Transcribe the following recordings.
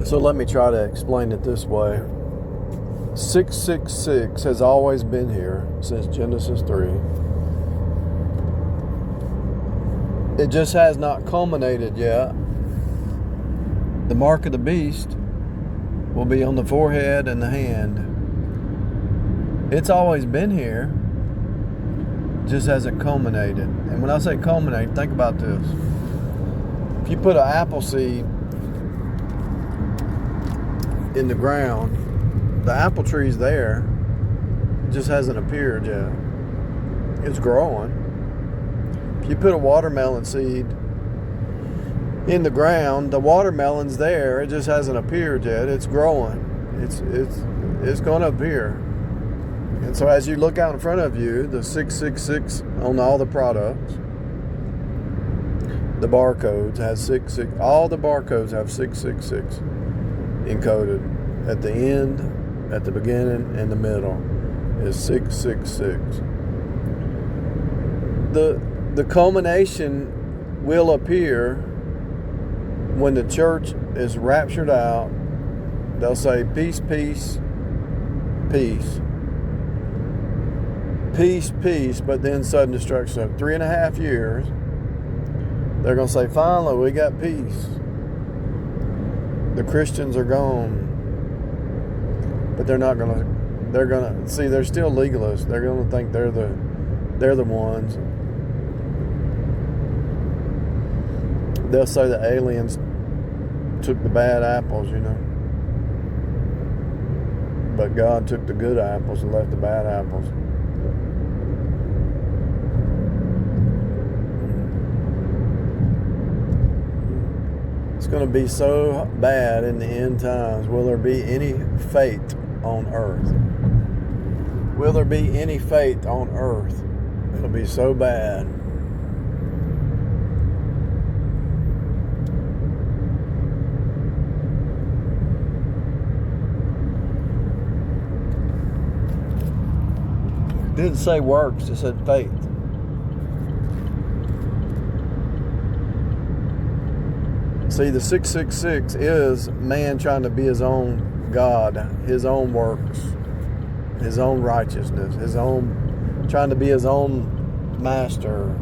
So let me try to explain it this way. 666 has always been here since Genesis 3. It just has not culminated yet. The mark of the beast will be on the forehead and the hand. It's always been here, just hasn't culminated. And when I say culminate, think about this. If you put an apple seed in the ground, the apple tree's there, it just hasn't appeared yet. It's growing. If you put a watermelon seed in the ground, the watermelon's there, it just hasn't appeared yet. It's growing. It's going to appear. And so as you look out in front of you, the 666 on all the products, the barcodes has 66. All the barcodes have 666 encoded. At the end, at the beginning, and the middle is 666. The culmination will appear when the church is raptured out. They'll say peace, peace, peace. Peace, peace, but then sudden destruction. So 3.5 years, they're going to say, finally, we got peace. The Christians are gone. But they're not going to, see, they're still legalists. They're going to think they're the ones. They'll say the aliens took the bad apples, But God took the good apples and left the bad apples. It's going to be so bad in the end times. Will there be any faith on earth? Will there be any faith on earth? It'll be so bad. It didn't say works, it said faith. See, the 666 is man trying to be his own God, his own works, his own righteousness, trying to be his own master.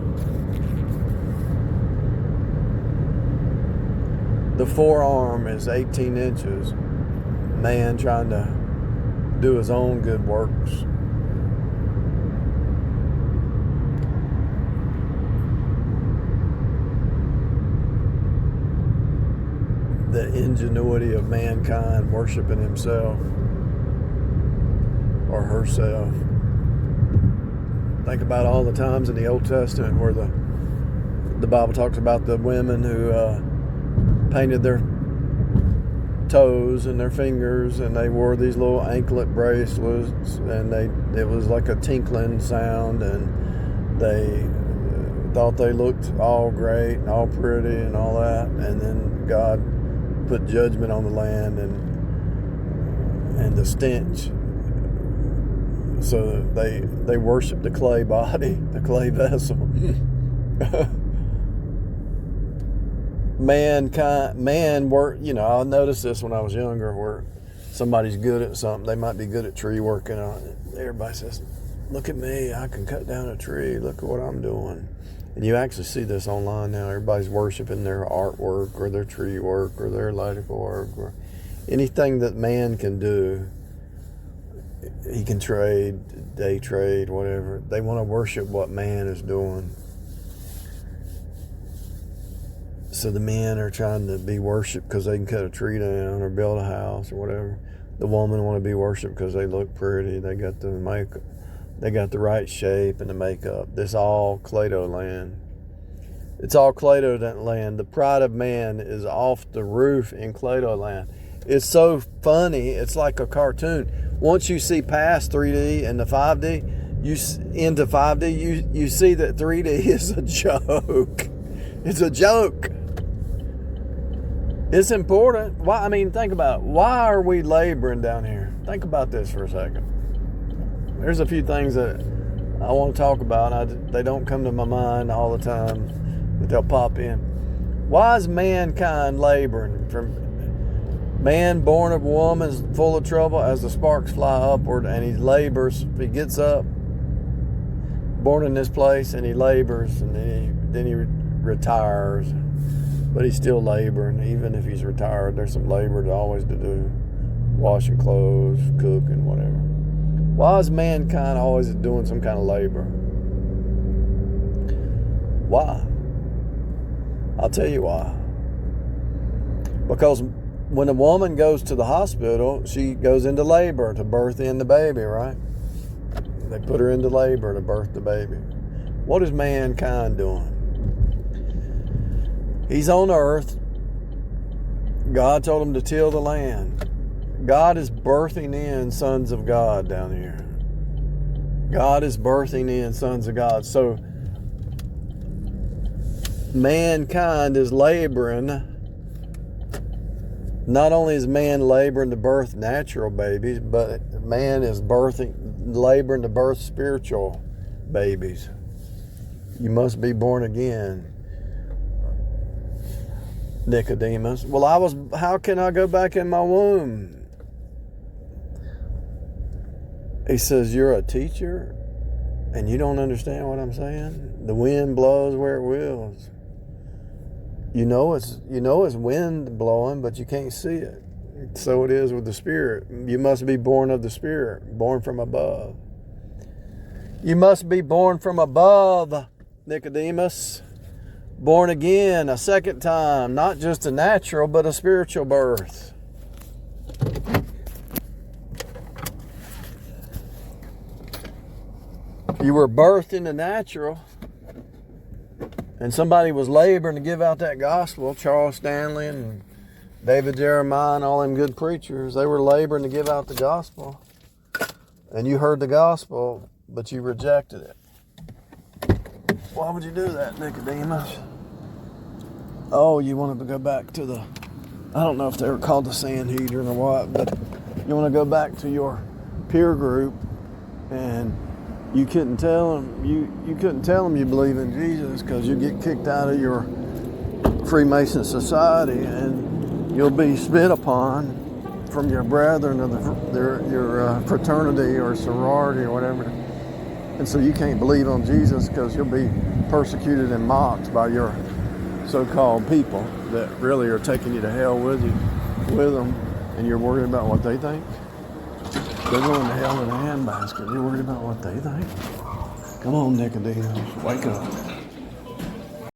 The forearm is 18 inches. Man trying to do his own good works. The ingenuity of mankind worshiping himself or herself. Think about all the times in the Old Testament where the Bible talks about the women who painted their toes and their fingers, and they wore these little anklet bracelets, and it was like a tinkling sound, and they thought they looked all great and all pretty and all that, and then God put judgment on the land and the stench. So they worship the clay body, the clay vessel. I noticed this when I was younger, where somebody's good at something. They might be good at tree working on it. Everybody says, look at me, I can cut down a tree, look at what I'm doing. And you actually see this online now. Everybody's worshiping their artwork or their tree work or their electrical work or anything that man can do. He can trade, day trade, whatever. They want to worship what man is doing. So the men are trying to be worshipped because they can cut a tree down or build a house or whatever. The women want to be worshipped because they look pretty. They got the makeup. They got the right shape and the makeup. This all Plato land. It's all Plato land. The pride of man is off the roof in Plato land. It's so funny. It's like a cartoon. Once you see past 3D and the 5D, into 5D, you see that 3D is a joke. It's a joke. It's important. Why? I mean, think about it. Why are we laboring down here? Think about this for a second. There's a few things that I want to talk about. They don't come to my mind all the time, but they'll pop in. Why is mankind laboring? Man born of woman is full of trouble as the sparks fly upward, and he labors. He gets up, born in this place, and he labors, and then he retires. But he's still laboring. Even if he's retired, there's some labor always to do. Washing clothes, cooking, whatever. Why is mankind always doing some kind of labor? Why? I'll tell you why. Because when a woman goes to the hospital, she goes into labor to birth in the baby, right? They put her into labor to birth the baby. What is mankind doing? He's on earth. God told him to till the land. God is birthing in sons of God down here. God is birthing in sons of God. So mankind is laboring. Not only is man laboring to birth natural babies, but man is laboring to birth spiritual babies. You must be born again, Nicodemus. Well, how can I go back in my womb? He says, you're a teacher and you don't understand what I'm saying? The wind blows where it wills. You know it's wind blowing, but you can't see it. So it is with the Spirit. You must be born of the Spirit, born from above. You must be born from above, Nicodemus. Born again a second time, not just a natural, but a spiritual birth. You were birthed in the natural, and somebody was laboring to give out that gospel. Charles Stanley and David Jeremiah and all them good preachers, they were laboring to give out the gospel. And you heard the gospel, but you rejected it. Why would you do that, Nicodemus? Oh, you wanted to go back to I don't know if they were called the Sanhedrin or what, but you want to go back to your peer group, and you couldn't tell them you couldn't tell them you believe in Jesus because you get kicked out of your Freemason society, and you'll be spit upon from your brethren of your fraternity or sorority or whatever, and so you can't believe on Jesus because you'll be persecuted and mocked by your so-called people that really are taking you to hell with them, and you're worried about what they think. They're going to hell in a handbasket. You're worried about what they think? Come on, Nicodemus, wake up.